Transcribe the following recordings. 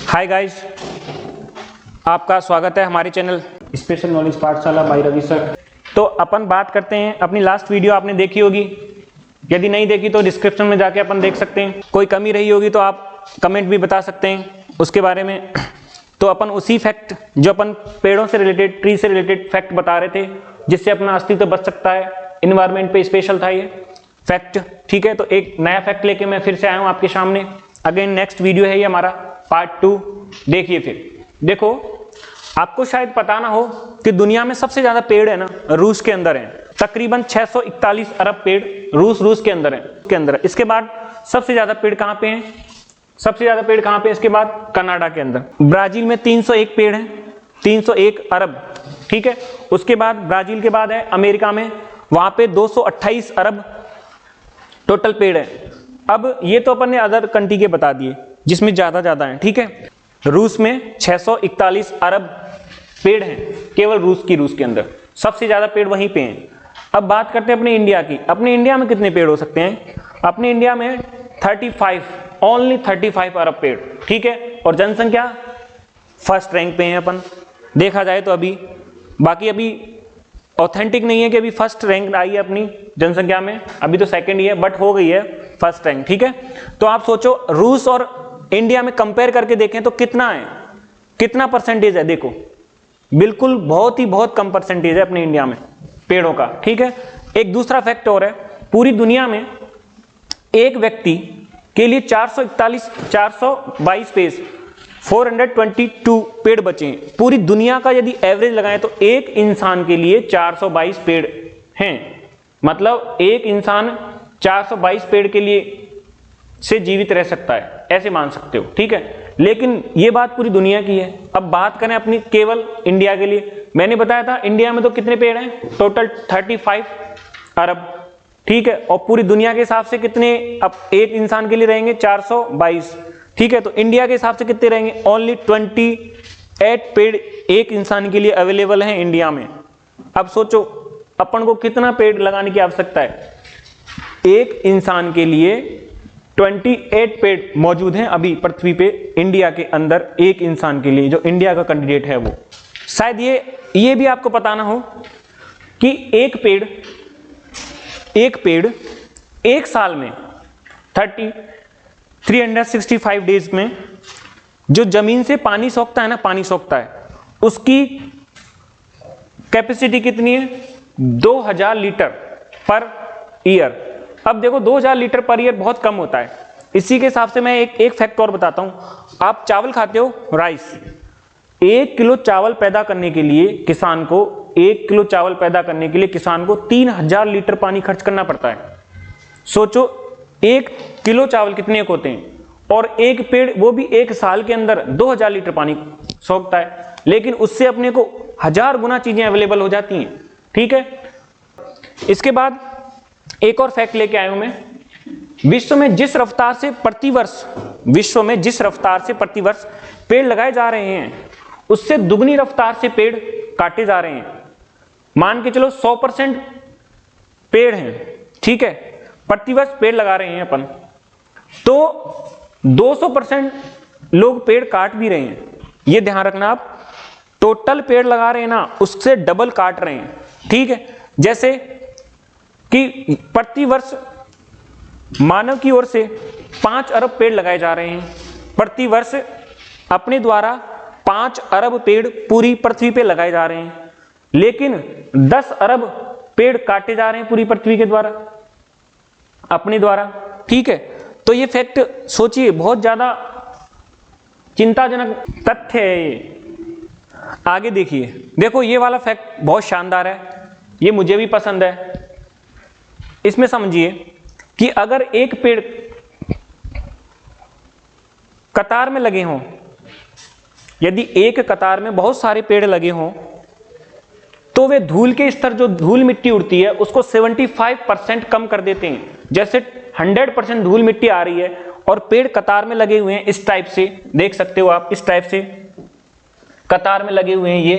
Hi guys, आपका स्वागत है हमारे चैनल स्पेशल नॉलेज पाठशाला बाय रवि सर। तो अपन बात करते हैं, अपनी लास्ट वीडियो आपने देखी होगी, यदि नहीं देखी तो डिस्क्रिप्शन में जाके अपन देख सकते हैं। कोई कमी रही होगी तो आप कमेंट भी बता सकते हैं उसके बारे में। तो अपन उसी फैक्ट जो अपन पेड़ों से रिलेटेड, ट्री से रिलेटेड फैक्ट बता रहे थे जिससे अपना अस्तित्व बच सकता है, इन्वायरमेंट पे स्पेशल था ये फैक्ट। ठीक है, तो एक नया फैक्ट लेके मैं फिर से आया हूँ आपके सामने। अगेन नेक्स्ट वीडियो है ये हमारा पार्ट 2, देखिए। फिर देखो, आपको शायद पता ना हो कि दुनिया में सबसे ज्यादा पेड़ है ना रूस के अंदर है। तकरीबन 641 अरब पेड़ रूस के अंदर है। इसके बाद सबसे ज्यादा पेड़ कहां पे हैं? सबसे ज्यादा पेड़ कहां पे? इसके बाद कनाडा के अंदर। ब्राजील में 301 पेड़ हैं, 301 अरब। ठीक है, उसके बाद ब्राजील के बाद है अमेरिका में, वहां पे 228 अरब टोटल पेड़ है। अब ये तो अपन ने अदर कंट्री के बता दिए जिसमें ज्यादा है। ठीक है, रूस में 641 अरब पेड़ हैं केवल रूस के अंदर, सबसे ज्यादा पेड़ वहीं पे हैं। अब बात करते हैं अपने इंडिया की। अपने इंडिया में कितने पेड़ हो सकते हैं? अपने इंडिया में 35, ओनली 35 अरब पेड़। ठीक है, और जनसंख्या फर्स्ट रैंक पे है अपन, देखा जाए तो। अभी बाकी अभी ऑथेंटिक नहीं है कि अभी फर्स्ट रैंक आई है अपनी जनसंख्या में, अभी तो सेकंड ही है, बट हो गई है फर्स्ट रैंक। ठीक है, तो आप सोचो रूस और इंडिया में कंपेयर करके देखें तो कितना है, कितना परसेंटेज है? देखो, बिल्कुल बहुत कम परसेंटेज है अपने इंडिया में पेड़ों का। ठीक है, एक दूसरा फैक्ट और है, पूरी दुनिया में एक व्यक्ति के लिए 422 पेड़, 422 पेड़ बचे हैं। पूरी दुनिया का यदि एवरेज लगाएं तो एक इंसान के लिए 422 पेड़ हैं। मतलब एक इंसान 422 पेड़ के लिए से जीवित रह सकता है, ऐसे मान सकते हो। ठीक है, लेकिन ये बात पूरी दुनिया की है। अब बात करें अपनी केवल इंडिया के लिए, मैंने बताया था इंडिया में तो कितने पेड़ हैं? टोटल 35 अरब। ठीक है, और पूरी दुनिया के हिसाब से कितने अब एक इंसान के लिए रहेंगे? 422। ठीक है, तो इंडिया के हिसाब से कितने रहेंगे? ओनली 28 पेड़ एक इंसान के लिए अवेलेबल हैं इंडिया में। अब सोचो अपन को कितना पेड़ लगाने की आवश्यकता है? एक इंसान के लिए 28 पेड़ मौजूद हैं अभी पृथ्वी पे, इंडिया के अंदर एक इंसान के लिए, जो इंडिया का कैंडिडेट है वो। शायद ये भी आपको पता ना हो कि एक पेड़ एक साल में 365 डेज में जो जमीन से पानी सोखता है ना, उसकी कैपेसिटी कितनी है? 2000 लीटर पर ईयर। अब देखो 2000 लीटर पर ईयर बहुत कम होता है। इसी के हिसाब से मैं एक फैक्ट और बताता हूं। आप चावल खाते हो, राइस, 1 किलो चावल पैदा करने के लिए किसान को 3000 लीटर पानी खर्च करना पड़ता है। सोचो 1 किलो चावल कितने होते हैं, और एक पेड़ वो भी एक साल के अंदर 2000 लीटर पानी सोखता है, लेकिन उससे अपने को 1000 गुना चीजें अवेलेबल हो जाती हैं। ठीक है, इसके बाद एक और फैक्ट लेके आया हूं मैं। विश्व में जिस रफ्तार से प्रतिवर्ष पेड़ लगाए जा रहे हैं, उससे दुगनी रफ्तार से पेड़ काटे जा रहे हैं। मान के चलो 100% पेड़ हैं, ठीक है, प्रतिवर्ष पेड़ लगा रहे हैं अपन, तो 200% लोग पेड़ काट भी रहे हैं। ये ध्यान रखना आप, टोटल पेड़ लगा रहे हैं ना, उससे डबल काट रहे हैं। ठीक है, जैसे कि प्रतिवर्ष मानव की ओर से 5 अरब पेड़ लगाए जा रहे हैं। प्रतिवर्ष अपने द्वारा 5 अरब पेड़ पूरी पृथ्वी पे लगाए जा रहे हैं, लेकिन 10 अरब पेड़ काटे जा रहे हैं पूरी पृथ्वी के द्वारा, अपने द्वारा। ठीक है, तो ये फैक्ट सोचिए, बहुत ज्यादा चिंताजनक तथ्य है ये। आगे देखिए, देखो ये वाला फैक्ट बहुत शानदार है, ये मुझे भी पसंद है। इसमें समझिए कि अगर एक पेड़ कतार में लगे हों, यदि एक कतार में बहुत सारे पेड़ लगे हों, तो वे धूल के स्तर, जो धूल मिट्टी उड़ती है, उसको 75% कम कर देते हैं। जैसे 100% धूल मिट्टी आ रही है और पेड़ कतार में लगे हुए हैं, इस टाइप से देख सकते हो आप, इस टाइप से कतार में लगे हुए हैं ये,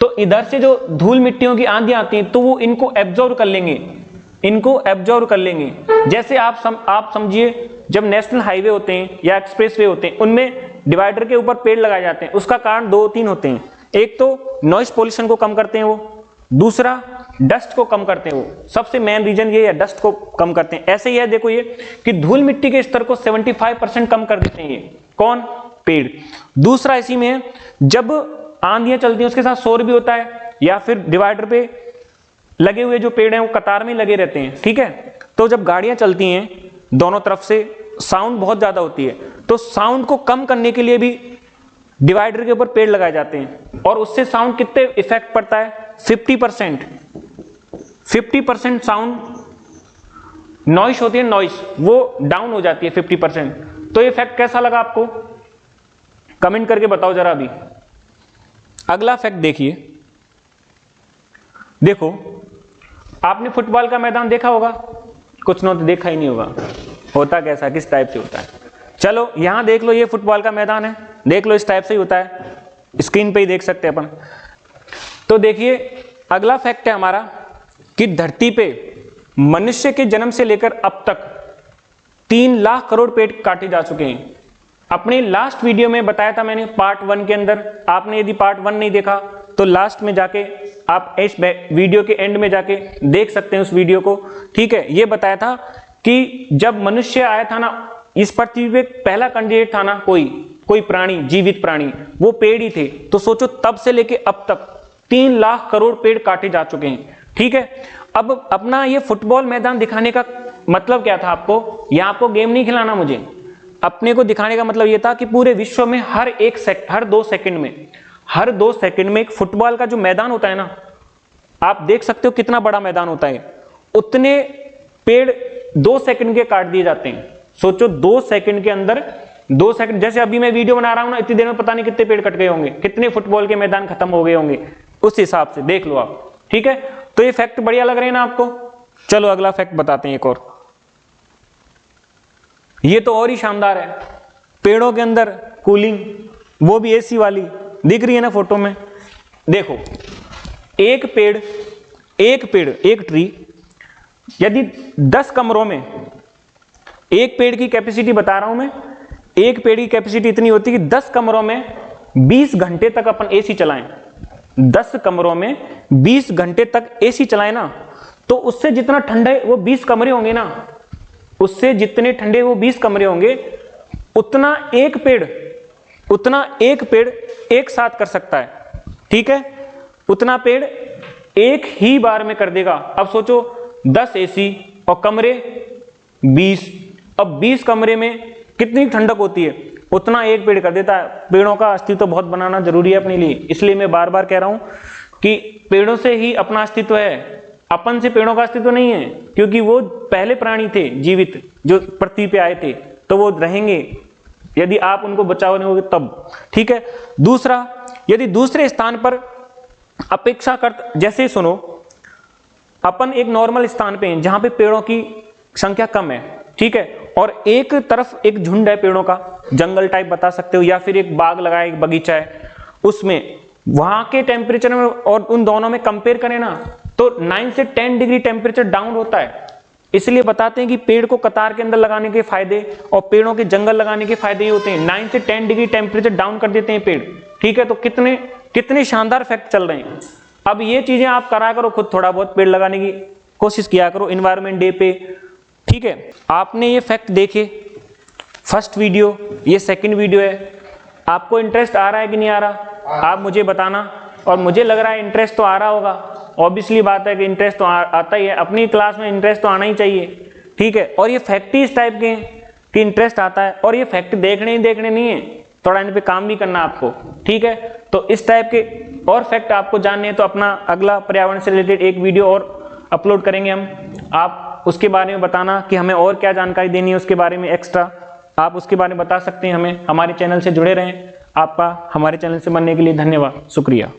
तो इधर से जो धूल मिट्टियों की आंधियां आती हैं तो वो इनको एब्जॉर्ब कर लेंगे, जैसे आप समझिए जब नेशनल हाईवे होते हैं या एक्सप्रेस वे होते हैं, उनमें डिवाइडर के ऊपर पेड़ लगाए जाते हैं उसका कारण 2-3 होते हैं। एक तो नॉइस पोल्यूशन को कम करते हैं वो, दूसरा डस्ट को कम करते हैं वो, सबसे मेन रीजन ये है डस्ट को कम करते हैं। ऐसे ही है देखो ये कि धूल मिट्टी के स्तर को 75% कम कर देते हैं ये कौन, पेड़। दूसरा इसी में है जब आंधियां चलती हैं उसके साथ शोर भी होता है, या फिर डिवाइडर पे लगे हुए जो पेड़ हैं वो कतार में लगे रहते हैं, ठीक है। तो जब गाड़ियां चलती हैं दोनों तरफ से साउंड बहुत ज्यादा होती है, तो साउंड को कम करने के लिए भी डिवाइडर के ऊपर पेड़ लगाए जाते हैं। और उससे साउंड कितने इफेक्ट पड़ता है, 50% साउंड नॉइस होती है, नॉइस वो डाउन हो जाती है 50%। तो ये फैक्ट कैसा लगा आपको, कमेंट करके बताओ जरा अभी। अगला फैक्ट देखिए, देखो आपने फुटबॉल का मैदान देखा होगा, कुछ ने तो देखा ही नहीं होगा, होता कैसा, किस टाइप से होता है। चलो यहां देख लो, ये फुटबॉल का मैदान है, देख लो इस टाइप से ही होता है, स्क्रीन पे ही देख सकते हैं अपन। तो देखिए अगला फैक्ट है हमारा कि धरती पे मनुष्य के जन्म से लेकर अब तक 3 लाख करोड़ पेड़ काटे जा चुके हैं। अपने लास्ट वीडियो में बताया था मैंने पार्ट 1 के अंदर, आपने यदि पार्ट 1 नहीं देखा तो लास्ट में जाके आप इस वीडियो के एंड में जाके देख सकते हैं उस वीडियो को, ठीक है। ये बताया था कि जब मनुष्य आया था ना इस पृथ्वी पे, पहला कैंडिडेट था ना कोई प्राणी, जीवित प्राणी, वो पेड़ ही थे। तो सोचो तब से लेके अब तक 3 लाख करोड़ पेड़ काटे जा चुके हैं, ठीक है। अब अपना ये फुटबॉल मैदान दिखाने का मतलब क्या था आपको, या आपको गेम नहीं खिलाना मुझे, अपने को दिखाने का मतलब ये था कि पूरे विश्व में हर 2 सेकंड में एक फुटबॉल का जो मैदान होता है ना, आप देख सकते हो कितना बड़ा मैदान होता है, उतने पेड़ 2 सेकंड के काट दिए जाते हैं। सोचो 2 सेकंड के अंदर, 2 सेकंड, जैसे अभी मैं वीडियो बना रहा हूं ना, इतनी देर में पता नहीं कितने पेड़ कट गए होंगे, कितने फुटबॉल के मैदान खत्म हो गए होंगे, उस हिसाब से देख लो आप, ठीक है। तो ये फैक्ट बढ़िया लग रहे हैं ना आपको। चलो अगला फैक्ट बताते हैं एक और, ये तो और ही शानदार है। पेड़ों के अंदर कूलिंग, वो भी एसी वाली, दिख रही है ना फोटो में। देखो एक ट्री यदि 10 कमरों में, एक पेड़ की कैपेसिटी बता रहा हूं मैं, एक पेड़ की कैपेसिटी इतनी होती है कि 10 कमरों में 20 घंटे तक अपन एसी चलाएं, 10 कमरों में 20 घंटे तक एसी चलाएं ना, तो उससे जितना ठंडे वो 20 कमरे होंगे ना, उससे जितने ठंडे वो 20 कमरे होंगे, उतना एक पेड़ एक साथ कर सकता है, ठीक है। उतना पेड़ एक ही बार में कर देगा। अब सोचो 10 एसी और कमरे 20, अब 20 कमरे में कितनी ठंडक होती है, उतना एक पेड़ कर देता है। पेड़ों का अस्तित्व तो बहुत बनाना जरूरी है अपने लिए, इसलिए मैं बार बार कह रहा हूं कि पेड़ों से ही अपना अस्तित्व है, अपन से पेड़ों का अस्तित्व नहीं है, क्योंकि वो पहले प्राणी थे जीवित जो पृथ्वी पे आए थे, तो वो रहेंगे यदि आप उनको बचाओगे तब, ठीक है। दूसरा, यदि दूसरे स्थान पर अपेक्षाकृत, जैसे सुनो अपन एक नॉर्मल स्थान पे हैं जहां पे पेड़ों की संख्या कम है, ठीक है, और एक तरफ एक झुंड है पेड़ों का, जंगल टाइप बता सकते हो, या फिर एक बाग लगा है, एक बगीचा है, उसमें वहां के टेम्परेचर में और उन दोनों में कंपेयर करें ना, तो 9 से 10 डिग्री टेम्परेचर डाउन होता है। इसलिए बताते हैं कि पेड़ को कतार के अंदर लगाने के फायदे और पेड़ों के जंगल लगाने के फायदे ये होते हैं, 9 से 10 डिग्री टेम्परेचर डाउन कर देते हैं पेड़, ठीक है। तो कितने शानदार फैक्ट चल रहे हैं। अब ये चीजें आप करा करो, खुद थोड़ा बहुत पेड़ लगाने की कोशिश किया करो एनवायरनमेंट डे पे, ठीक है। आपने ये फैक्ट देखे, फर्स्ट वीडियो, ये सेकंड वीडियो है, आपको इंटरेस्ट आ रहा है कि नहीं आ रहा, आप मुझे बताना। और मुझे लग रहा है इंटरेस्ट तो आ रहा होगा, ऑब्वियसली बात है कि इंटरेस्ट तो आता ही है, अपनी क्लास में इंटरेस्ट तो आना ही चाहिए, ठीक है। और ये फैक्ट ही इस टाइप के हैं कि इंटरेस्ट आता है, और ये फैक्ट देखने नहीं है, थोड़ा इन पे काम भी करना आपको, ठीक है। तो इस टाइप के और फैक्ट आपको जानने हैं तो अपना अगला पर्यावरण से रिलेटेड एक वीडियो और अपलोड करेंगे हम, आप उसके बारे में बताना कि हमें और क्या जानकारी देनी है उसके बारे में एक्स्ट्रा, आप उसके बारे में बता सकते हैं हमें। हमारे चैनल से जुड़े रहें। आपका हमारे चैनल से बनने के लिए धन्यवाद, शुक्रिया।